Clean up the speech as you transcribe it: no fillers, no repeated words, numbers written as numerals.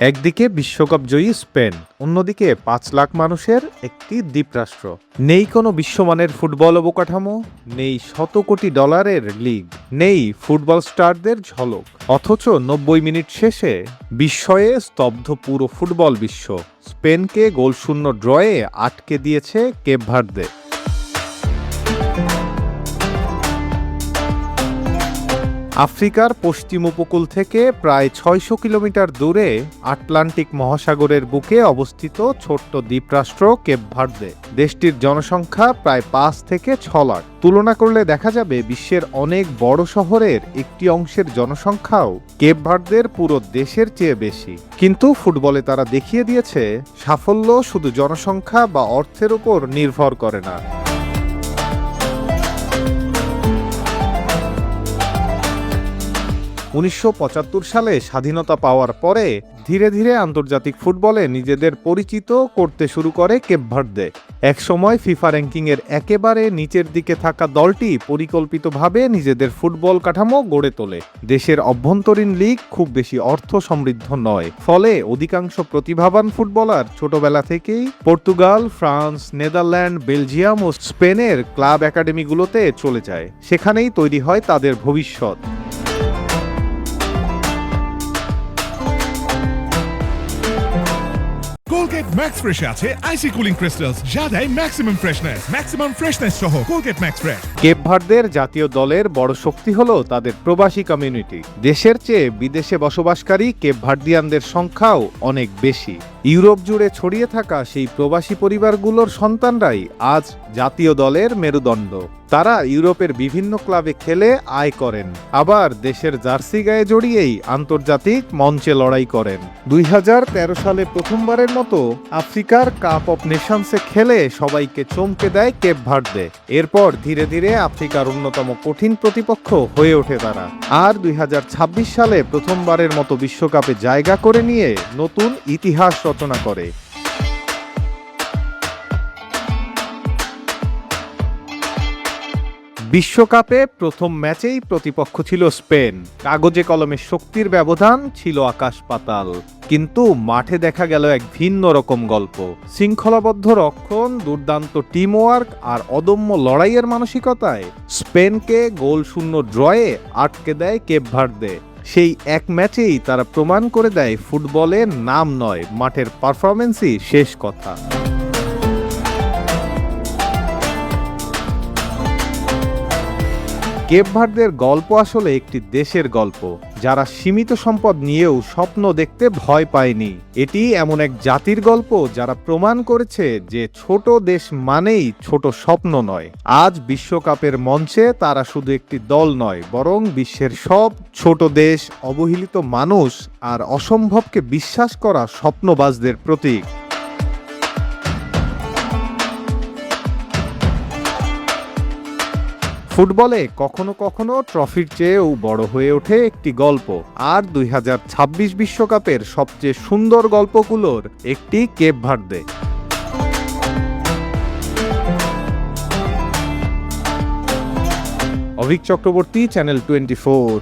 একদিকে বিশ্বকাপ জয়ী স্পেন, অন্যদিকে ৫ লাখ মানুষের একটি দ্বীপরাষ্ট্র। নেই কোনো বিশ্বমানের ফুটবল অবকাঠামো, নেই শত কোটি ডলারের লিগ, নেই ফুটবল স্টারদের ঝলক। অথচ ৯০ মিনিট শেষে বিস্ময়ে স্তব্ধ পুরো ফুটবল বিশ্ব। স্পেনকে গোলশূন্য ড্রয়ে আটকে দিয়েছে কেপ ভার্দে। আফ্রিকার পশ্চিম উপকূল থেকে প্রায় ৬০০ কিলোমিটার দূরে আটলান্টিক মহাসাগরের বুকে অবস্থিত ছোট্ট দ্বীপরাষ্ট্র কেপ ভার্দে। দেশটির জনসংখ্যা প্রায় ৫ থেকে ৬ লাখ। তুলনা করলে দেখা যাবে বিশ্বের অনেক বড় শহরের একটি অংশের জনসংখ্যাও কেপ ভার্দের পুরো দেশের চেয়ে বেশি। কিন্তু ফুটবলে তারা দেখিয়ে দিয়েছে সাফল্য শুধু জনসংখ্যা বা অর্থের উপর নির্ভর করে না। ১৯৭৫ সালে স্বাধীনতা পাওয়ার পরে ধীরে ধীরে আন্তর্জাতিক ফুটবলে নিজেদের পরিচিত করতে শুরু করে কেপ ভার্দে। একসময় ফিফা র্যাঙ্কিংয়ের একেবারে নিচের দিকে থাকা দলটি পরিকল্পিতভাবে নিজেদের ফুটবল কাঠামো গড়ে তোলে। দেশের অভ্যন্তরীণ লিগ খুব বেশি অর্থ সমৃদ্ধ নয়, ফলে অধিকাংশ প্রতিভাবান ফুটবলার ছোটবেলা থেকেই পর্তুগাল, ফ্রান্স, নেদারল্যান্ড, বেলজিয়াম ও স্পেনের ক্লাব একাডেমিগুলোতে চলে যায়। সেখানেই তৈরি হয় তাদের ভবিষ্যৎ। কোলগেট ম্যাক্স ফ্রেশে আছে আইসি কুলিং ক্রিস্টালস, যা দেয় ম্যাক্সিমাম ফ্রেশনেস সহ কোলগেট ম্যাক্স ফ্রেশ। কেপ ভার্দের জাতীয় দলের বড় শক্তি হলো তাদের প্রবাসী কমিউনিটি। দেশের চেয়ে বিদেশে বসবাসকারী কেপ ভার্দিয়ানদের সংখ্যাও অনেক বেশি। ইউরোপ জুড়ে ছড়িয়ে থাকা সেই প্রবাসী পরিবারগুলোর সন্তানরাই আজ জাতীয় দলের মেরুদণ্ড। তারা ইউরোপের বিভিন্ন ক্লাবে খেলে আয় করেন, আবার দেশের জার্সি গায়ে জড়িয়েই আন্তর্জাতিক মঞ্চে লড়াই করেন। ২০১৩ সালে প্রথমবারের মতো আফ্রিকার কাপ অফ নেশনসে খেলে সবাইকে চমকে দেয় কেপ ভার্দে। এরপর ধীরে ধীরে আফ্রিকার অন্যতম কঠিন প্রতিপক্ষ হয়ে ওঠে তারা। আর ২০২৬ সালে প্রথমবারের মতো বিশ্বকাপে জায়গা করে নিয়ে নতুন ইতিহাস রচনা করে। বিশ্বকাপে প্রথম ম্যাচেই প্রতিপক্ষ ছিল স্পেন। কাগজে কলমে শক্তির ব্যবধান ছিল আকাশ পাতাল, কিন্তু মাঠে দেখা গেল এক ভিন্ন রকম গল্প। শৃঙ্খলাবদ্ধ রক্ষণ, দুর্দান্ত টিমওয়ার্ক আর অদম্য লড়াইয়ের মানসিকতায় স্পেনকে গোলশূন্য ড্রয়ে আটকে দেয় কেপ ভার্দে। সেই এক ম্যাচেই তারা প্রমাণ করে দেয় ফুটবলের নাম নয়, মাঠের পারফরমেন্সই শেষ কথা। কেপ ভার্দের গল্প আসলে একটি দেশের গল্প, যারা সীমিত সম্পদ নিয়েও স্বপ্ন দেখতে ভয় পায়নি। এটি এমন এক জাতির গল্প যারা প্রমাণ করেছে যে ছোট দেশ মানেই ছোট স্বপ্ন নয়। আজ বিশ্বকাপের মঞ্চে তারা শুধু একটি দল নয়, বরং বিশ্বের সব ছোট দেশ, অবহেলিত মানুষ আর অসম্ভবকে বিশ্বাস করা স্বপ্নবাজদের প্রতীক। ফুটবলে কখনো কখনো ট্রফির চেয়েও বড় হয়ে ওঠে একটি গল্প, আর ২০২৬ বিশ্বকাপের সবচেয়ে সুন্দর গল্পগুলোর একটি Cape Verde. Avik Chakraborty, channel 24।